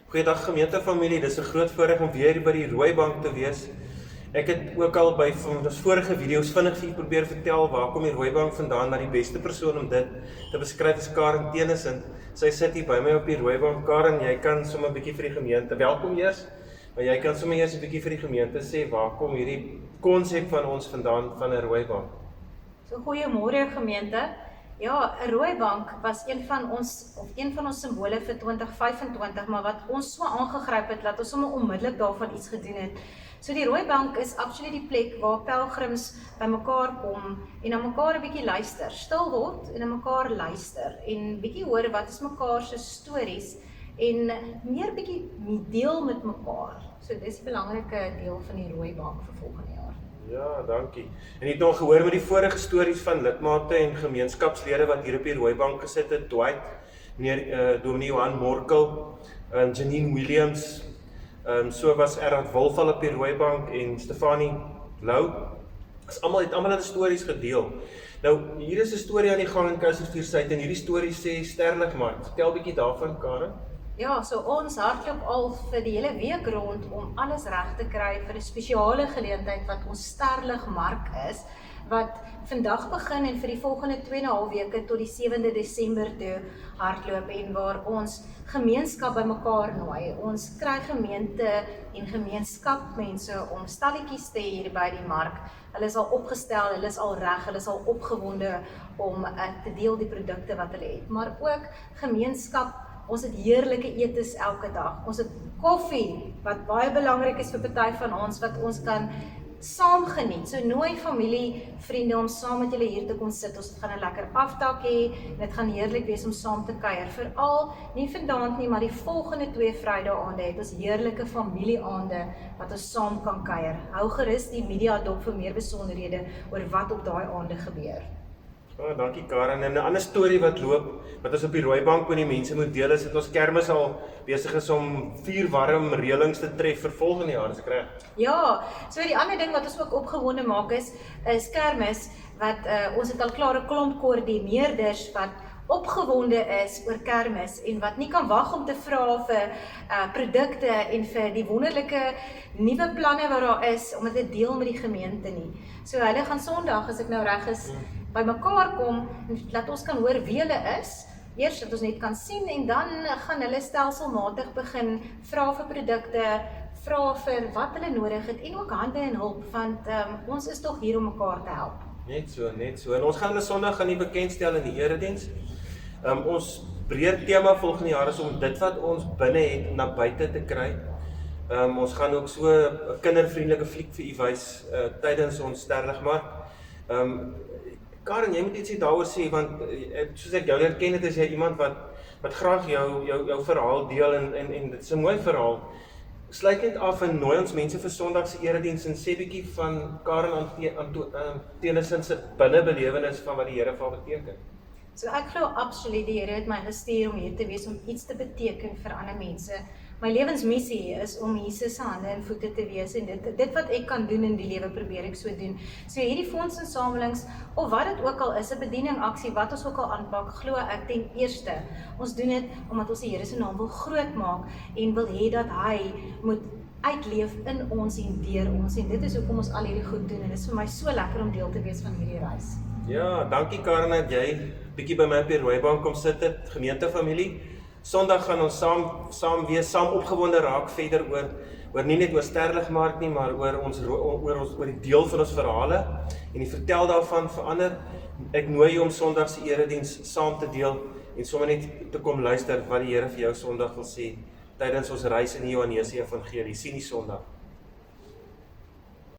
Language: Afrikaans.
Goeiedag gemeentefamilie, dis 'n groot voorreg om weer by die Rooibank te wees. Ek het ook al by ons vorige video's vinnig vir julle probeer vertel waar kom die Rooibank vandaan, maar die beste persoon om dit te beskryf is Karen Tennyson. Sy sit hier by my op die Rooibank. Karen, jy kan sommer 'n bietjie vir die gemeente, welkom eers, maar jy kan sommer eers 'n bietjie vir die gemeente sê waar kom hierdie konsep van ons vandaan van 'n Rooibank. So goeiemôre gemeente. Ja, 'n Rooibank was een van ons simbole vir 2025, maar wat ons so aangegryp het dat ons sommer onmiddellik daarvan iets gedoen het. So die Rooibank is absoluut die plek waar pelgrims bymekaar kom en na mekaar 'n bietjie luister, stil word en na mekaar luister en bietjie hoor wat is mekaar se stories en meer bietjie deel met mekaar. So dis 'n belangrike deel van die Rooibank vir volgende jaar. Ja, dankie. En jy het al gehoor met die vorige stories van lidmate en gemeenskapslede wat hier op die Rooibank gesit het, Dwight, meneer Dominee Johan Morkel, Janine Williams, so was Erhard Wolfal op die Rooibank en Stefanie Lou. Het almal het stories gedeel. Nou, hier is 'n storie aan die gang in Keisersviersuid en hierdie storie sê Sterligmark. Vertel 'n bietjie daarvan, Karen. Ja, so ons hardloop al vir die hele week rond om alles reg te kry vir 'n spesiale geleentheid wat ons Sterligmark is, wat vandag begin en vir die volgende 2,5 weke tot die 7de Desember toe hardloop en waar ons gemeenskap bymekaar nooi. Ons kry gemeente en gemeenskapmense om stalletjies te hier by die mark. Hulle is al opgestel, hulle is al reg, hulle is al opgewonde om te deel die produkte wat hulle het, maar ook gemeenskap. Ons het heerlike etes elke dag. Ons het koffie, wat baie belangrik is vir party van ons, wat ons kan saam geniet. So nooi familie, vriende om saam met julle hier te kom sit. Ons gaan 'n lekker aftak hê en dit gaan heerlik wees om saam te kuier. Veral nie vandag nie, maar die volgende 2 Vrydae-aande het ons heerlike familieaande wat ons saam kan kuier. Hou gerus die media dop vir meer besonderhede oor wat op daai aande gebeur. Oh, dankie Karen. En 'n ander storie wat loop, wat ons op die Rooibank met die mense moet deel is, dat ons kermis al besig is om 4 warm reëlings te tref vir volgende jaar, as ek reg. Ja, so die ander ding wat ons ook opgewonde maak is kermis, wat ons het al klaar 'n klomp koördineerders wat opgewonde is oor kermis en wat nie kan wag om te vra vir produkte en vir die wonderlike nuwe planne wat daar is om dit te deel met die gemeente nie. So hulle gaan Sondag, as ek nou reg is, by mekaar kom en laat ons kan hoor wie hulle is. Eers dat ons net kan sien en dan gaan hulle stelselmatig begin vra vir produkte, vra vir wat hulle nodig het en ook hande en hulp, want ons is tog hier om mekaar te help. Net so. En ons gaan hulle Sondag gaan nie bekendstel in die erediens. Ons breër tema volgende jaar is om dit wat ons binne het na buite te kry. Ons gaan ook so 'n kindervriendelike fliek vir u wys tydens ons Sterligmark. Karen, jy moet ietsie daaroor sê, want soos ek jou leer ken, het is jy iemand wat graag jou verhaal deel en dit is 'n mooi verhaal. Sluit net af en nooi ons mense vir Sondag se erediens en sê bietjie van Karen Tennyson se binnebelewenis van wat die Here vir haar beteken. So ek glo absoluut die Here het my gestuur om hier te wees om iets te beteken vir ander mense. My lewensmissie is om Jesus se hande en voete te wees en dit wat ek kan doen in die lewe probeer ek so doen. So hierdie fondsinsamelings of wat dit ook al is, 'n bediening aksie wat ons ook al aanpak, glo ek ten eerste. Ons doen dit omdat ons die Here se naam wil groot maak en wil hê dat hy moet uitleef in ons en deur ons en dit is hoekom ons al hierdie goed doen en dit is vir my so lekker om deel te wees van hierdie reis. Ja, dankie Karen dat jy bietjie by my op die Rooibank kom sit het, gemeentefamilie. Sondag gaan ons saam wees, saam opgewonde raak verder oor nie net oor Sterligmark nie, maar oor die deel van ons verhale en die vertel daarvan vir ander. Ek nooi jou om Sondag se erediens saam te deel en sommer net te kom luister wat die Here vir jou Sondag wil sê tydens ons reis in die Johannese Evangelie. Sien die Sondag.